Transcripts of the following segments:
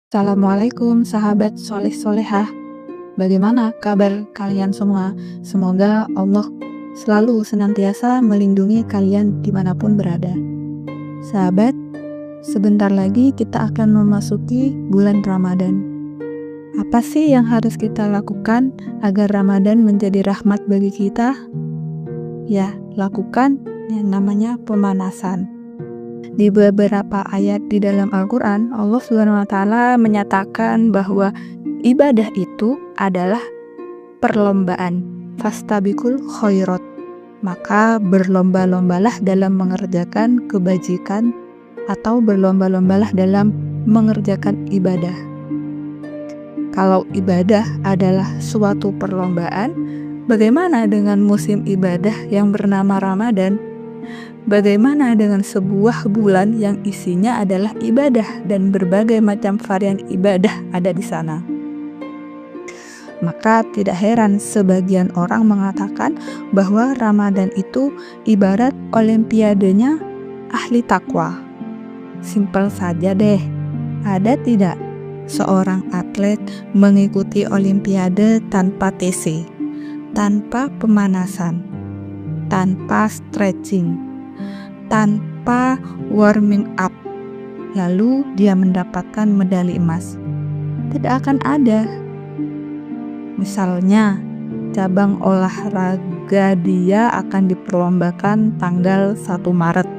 Assalamualaikum sahabat soleh solehah. Bagaimana kabar kalian semua? Semoga Allah selalu senantiasa melindungi kalian dimanapun berada. Sahabat, sebentar lagi kita akan memasuki bulan Ramadan. Apa sih yang harus kita lakukan agar Ramadan menjadi rahmat bagi kita? Ya, lakukan yang namanya pemanasan. Di beberapa ayat di dalam Al-Quran, Allah SWT menyatakan bahwa ibadah itu adalah perlombaan. Fastabikul khairat. Maka berlomba-lombalah dalam mengerjakan kebajikan atau berlomba-lombalah dalam mengerjakan ibadah. Kalau ibadah adalah suatu perlombaan, bagaimana dengan musim ibadah yang bernama Ramadan? Bagaimana dengan sebuah bulan yang isinya adalah ibadah dan berbagai macam varian ibadah ada di sana? Maka tidak heran sebagian orang mengatakan bahwa Ramadan itu ibarat olimpiadenya ahli takwa. Simpel saja deh, ada tidak seorang atlet mengikuti olimpiade tanpa TC, tanpa pemanasan, tanpa stretching, tanpa warming up, lalu dia mendapatkan medali emas? Tidak akan ada. Misalnya, cabang olahraga dia akan diperlombakan tanggal 1 Maret.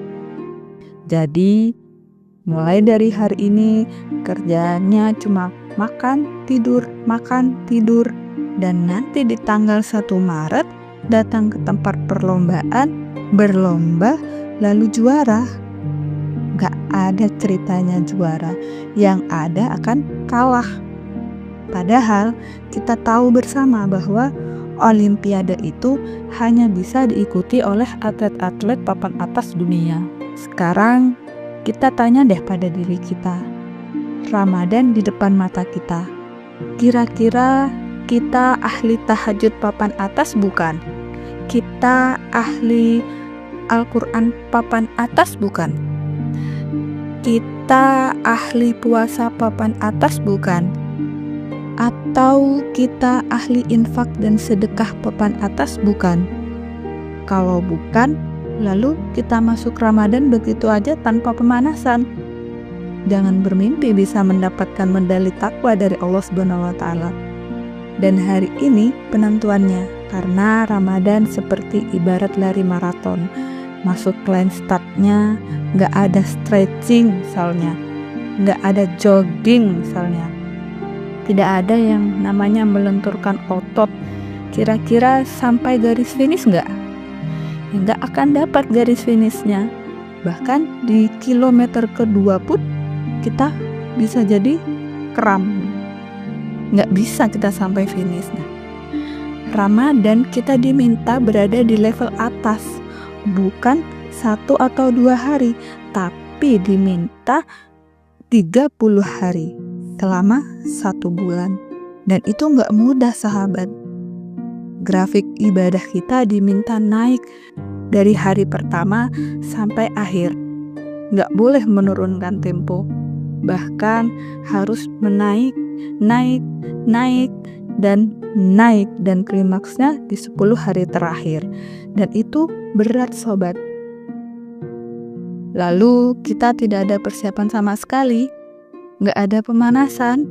Jadi, mulai dari hari ini kerjaannya cuma makan, tidur, dan nanti di tanggal 1 Maret datang ke tempat perlombaan, berlomba, lalu juara. Gak ada ceritanya juara, yang ada akan kalah. Padahal kita tahu bersama bahwa olimpiade itu hanya bisa diikuti oleh atlet-atlet papan atas dunia. Sekarang kita tanya deh pada diri kita, Ramadan di depan mata kita, kira-kira kita ahli tahajud papan atas bukan? Kita ahli Al-Quran papan atas bukan? Kita ahli puasa papan atas bukan? Atau kita ahli infak dan sedekah papan atas bukan? Kalau bukan, lalu kita masuk Ramadan begitu aja tanpa pemanasan. Jangan bermimpi bisa mendapatkan medali takwa dari Allah SWT. Dan hari ini penentuannya, karena Ramadan seperti ibarat lari maraton. Masuk line startnya gak ada stretching misalnya, gak ada jogging misalnya, tidak ada yang namanya melenturkan otot. Kira-kira sampai garis finish gak? Gak akan dapat garis finishnya. Bahkan di kilometer kedua pun kita bisa jadi kram, gak bisa kita sampai finishnya. Ramadan kita diminta berada di level atas, bukan 1 atau 2 hari, tapi diminta 30 hari selama 1 bulan. Dan itu gak mudah sahabat. Grafik ibadah kita diminta naik dari hari pertama sampai akhir. Gak boleh menurunkan tempo, bahkan harus menaik, naik, dan klimaksnya di 10 hari terakhir. Dan itu berat sobat. Lalu kita tidak ada persiapan sama sekali, gak ada pemanasan,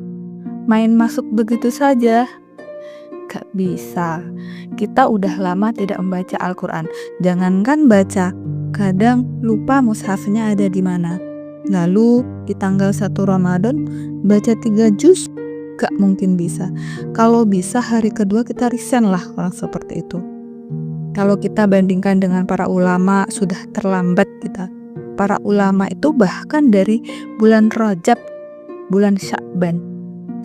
main masuk begitu saja. Gak bisa. Kita udah lama tidak membaca Al-Quran. Jangankan baca, kadang lupa mushafnya ada di mana. Lalu di tanggal 1 Ramadan baca 3 juz, gak mungkin bisa. Kalau bisa hari kedua kita resign lah orang seperti itu. Kalau kita bandingkan dengan para ulama, sudah terlambat kita. Para ulama itu bahkan dari bulan Rajab, bulan Sya'ban.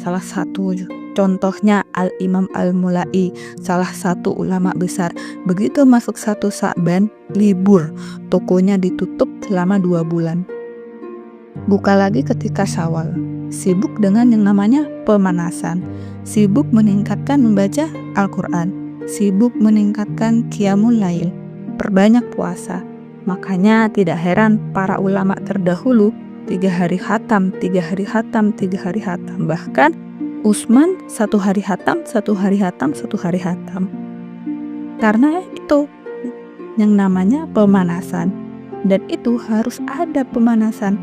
Salah satu contohnya Al-Imam Al-Mulai, salah satu ulama besar. Begitu masuk 1 Sya'ban, libur, tokonya ditutup selama 2 bulan. Buka lagi ketika Syawal, sibuk dengan yang namanya pemanasan, sibuk meningkatkan membaca Al-Quran, sibuk meningkatkan qiyamul lail, perbanyak puasa. Makanya tidak heran para ulama terdahulu 3 hari khatam, 3 hari khatam, 3 hari khatam. Bahkan Utsman 1 hari khatam, 1 hari khatam, 1 hari khatam. Karena itu yang namanya pemanasan, dan itu harus ada pemanasan.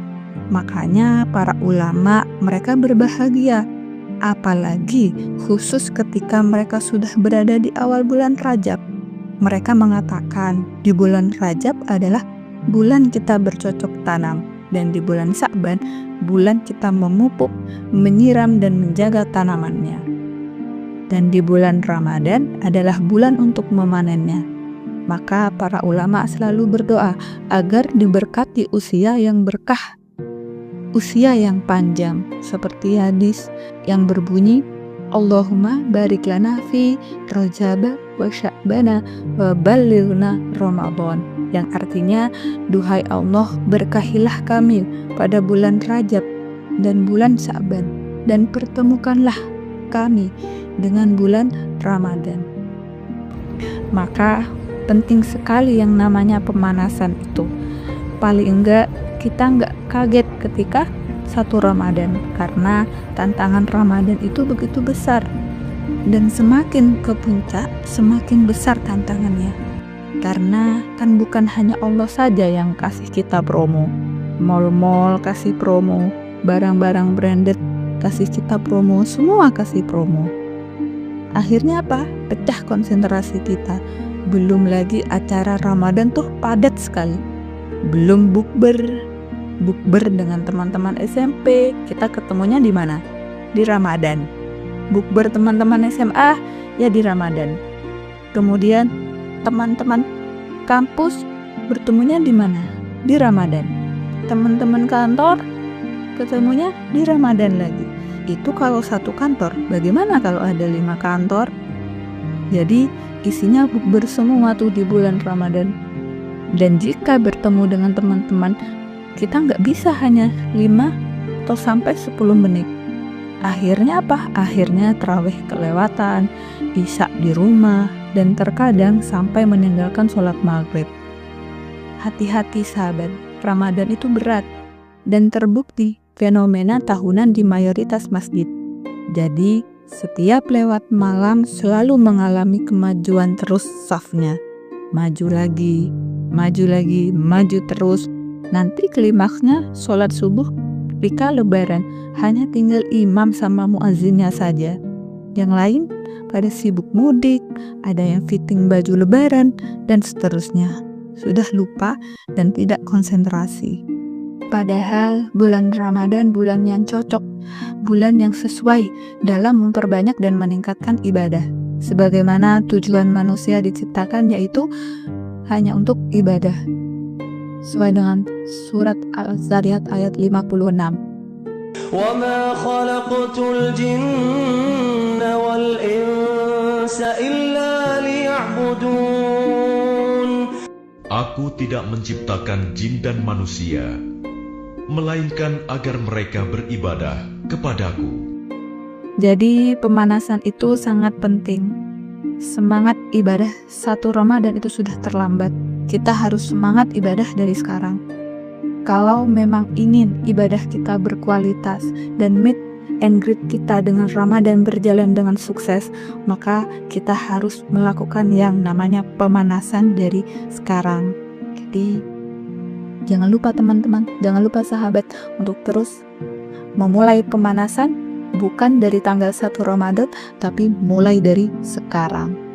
Makanya para ulama mereka berbahagia, apalagi khusus ketika mereka sudah berada di awal bulan Rajab. Mereka mengatakan di bulan Rajab adalah bulan kita bercocok tanam, dan di bulan Sya'ban bulan kita memupuk, menyiram dan menjaga tanamannya. Dan di bulan Ramadan adalah bulan untuk memanennya. Maka para ulama selalu berdoa agar diberkati usia yang berkah, usia yang panjang, seperti hadis yang berbunyi, Allahumma barik lana fi Rajab wa Sya'bana wa ballighna Ramadan, yang artinya, duhai Allah, berkahilah kami pada bulan Rajab dan bulan Sya'ban, dan pertemukanlah kami dengan bulan Ramadan. Maka penting sekali yang namanya pemanasan itu. Paling enggak kita enggak kaget ketika 1 Ramadan, karena tantangan Ramadan itu begitu besar, dan semakin ke puncak semakin besar tantangannya. Karena kan bukan hanya Allah saja yang kasih kita promo, mall-mall kasih promo, barang-barang branded kasih kita promo, semua kasih promo. Akhirnya apa? Pecah konsentrasi kita. Belum lagi acara Ramadan tuh padat sekali. Belum bukber dengan teman-teman SMP, kita ketemunya di mana? Di Ramadan. Bukber teman-teman SMA ya di Ramadan. Kemudian teman-teman kampus bertemunya di mana? Di Ramadan. Teman-teman kantor ketemunya di Ramadan lagi. Itu kalau 1 kantor. Bagaimana kalau ada 5 kantor? Jadi isinya bukber semua tuh di bulan Ramadan. Dan jika bertemu dengan teman-teman, kita nggak bisa hanya 5 atau sampai 10 menit. Akhirnya apa? Akhirnya tarawih kelewatan, isya di rumah, dan terkadang sampai meninggalkan sholat maghrib. Hati-hati sahabat, Ramadan itu berat, dan terbukti fenomena tahunan di mayoritas masjid. Jadi setiap lewat malam selalu mengalami kemajuan terus safnya. Maju lagi, maju terus. Nanti klimaksnya sholat subuh ketika lebaran, hanya tinggal imam sama muazzinnya saja. Yang lain pada sibuk mudik, ada yang fitting baju lebaran, dan seterusnya. Sudah lupa dan tidak konsentrasi. Padahal bulan Ramadan bulan yang cocok, bulan yang sesuai dalam memperbanyak dan meningkatkan ibadah. Sebagaimana tujuan manusia diciptakan, yaitu hanya untuk ibadah. Sesuai dengan surat Al-Zariyat ayat 56. وَمَا خَلَقْتُ الْجِنَّ وَالْإِنسَ إِلَّا لِيَعْبُدُونَ. Aku tidak menciptakan jin dan manusia, melainkan agar mereka beribadah kepadaku. Jadi pemanasan itu sangat penting. Semangat ibadah 1 Ramadan itu sudah terlambat. Kita harus semangat ibadah dari sekarang. Kalau memang ingin ibadah kita berkualitas dan meet and greet kita dengan Ramadan berjalan dengan sukses, maka kita harus melakukan yang namanya pemanasan dari sekarang. Jadi jangan lupa teman-teman, jangan lupa sahabat untuk terus memulai pemanasan, bukan dari tanggal 1 Ramadan, tapi mulai dari sekarang.